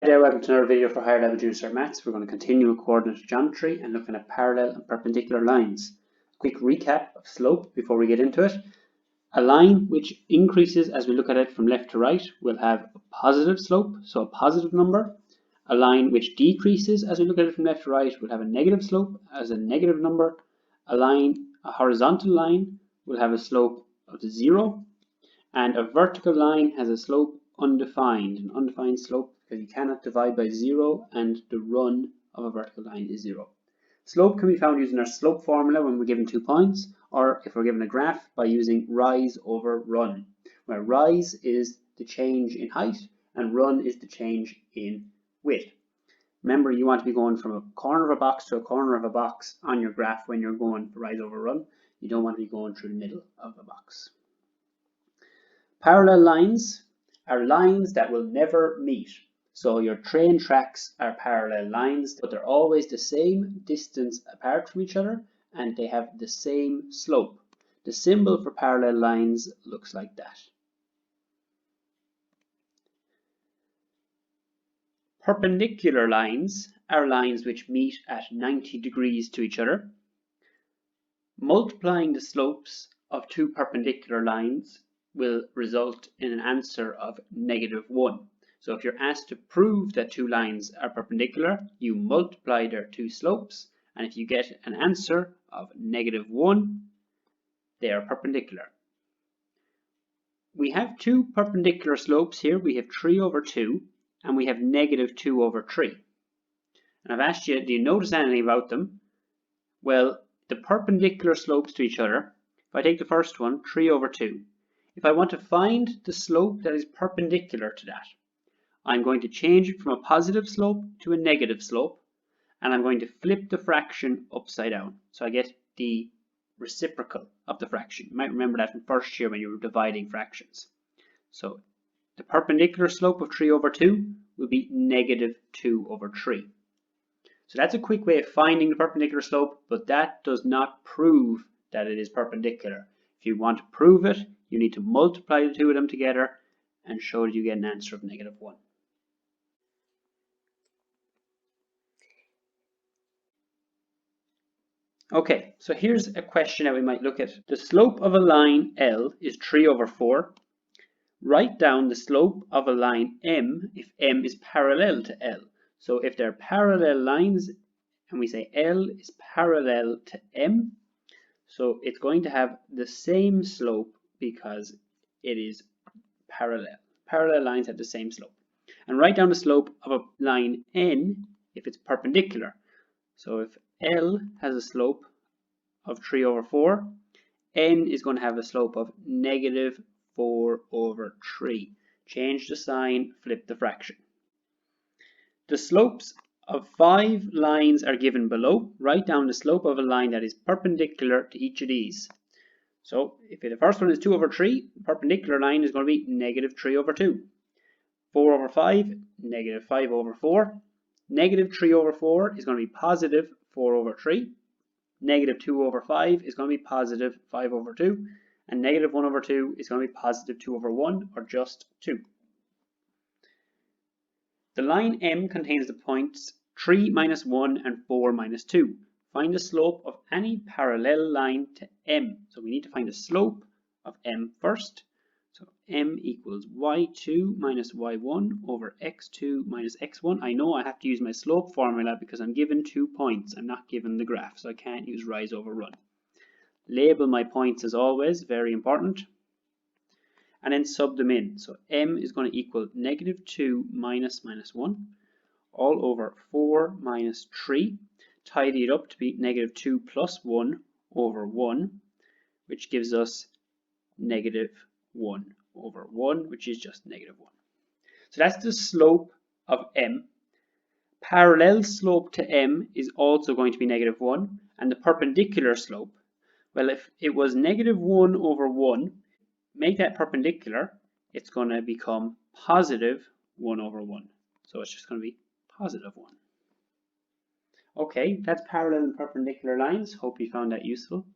There, welcome to another video for higher level junior cert maths. We're going to continue with coordinate geometry and looking at parallel and perpendicular lines. A quick recap of slope before we get into it. A line which increases as we look at it from left to right will have a positive slope, so a positive number. A line which decreases as we look at it from left to right will have a negative slope as a negative number. A horizontal line will have a slope of 0, and a vertical line has a slope undefined, an undefined slope, because you cannot divide by 0 and the run of a vertical line is 0. Slope can be found using our slope formula when we're given 2 points, or if we're given a graph by using rise over run, where rise is the change in height and run is the change in width. Remember, you want to be going from a corner of a box to a corner of a box on your graph when you're going rise over run. You don't want to be going through the middle of the box. Parallel lines are lines that will never meet. So your train tracks are parallel lines, but they're always the same distance apart from each other and they have the same slope. The symbol for parallel lines looks like that. Perpendicular lines are lines which meet at 90 degrees to each other. Multiplying the slopes of two perpendicular lines will result in an answer of -1. So if you're asked to prove that two lines are perpendicular, you multiply their two slopes, and if you get an answer of -1, they are perpendicular. We have two perpendicular slopes here. We have 3 over 2, and we have -2 over 3. And I've asked you, do you notice anything about them? Well, the perpendicular slopes to each other, if I take the first one, 3 over 2, if I want to find the slope that is perpendicular to that, I'm going to change it from a positive slope to a negative slope, and I'm going to flip the fraction upside down. So I get the reciprocal of the fraction. You might remember that from first year when you were dividing fractions. So the perpendicular slope of 3 over 2 will be -2 over 3. So that's a quick way of finding the perpendicular slope, but that does not prove that it is perpendicular. If you want to prove it, you need to multiply the two of them together and show that you get an answer of -1. Okay, so here's a question that we might look at. The slope of a line L is 3 over 4. Write down the slope of a line M if M is parallel to L. So if they're parallel lines and we say L is parallel to M, so it's going to have the same slope because it is parallel. Parallel lines have the same slope. And write down the slope of a line N if it's perpendicular. So if L has a slope of 3 over 4, N is going to have a slope of -4 over 3. Change the sign, flip the fraction. The slopes of 5 lines are given below. Write down the slope of a line that is perpendicular to each of these. So if the first one is 2 over 3, the perpendicular line is going to be -3 over 2. 4 over 5, -5 over 4. -3 over 4 is going to be +4 over 3. -2 over 5 is going to be +5 over 2. And -1 over 2 is going to be +2 over 1, or just 2. The line M contains the points 3, -1 and 4, -2. Find the slope of any parallel line to M. So we need to find the slope of M first. So M equals y2 minus y1 over x2 minus x1. I know I have to use my slope formula because I'm given 2 points. I'm not given the graph, so I can't use rise over run. Label my points as always, very important. And then sub them in. So M is going to equal -2 minus -1 all over 4 minus 3. Tidy it up to be -2 plus 1 over 1, which gives us -1 over 1, which is just -1. So that's the slope of M. Parallel slope to M is also going to be -1, and the perpendicular slope, well, if it was -1 over 1, make that perpendicular, it's going to become +1 over 1. So it's just going to be +1. Okay, that's parallel and perpendicular lines. Hope you found that useful.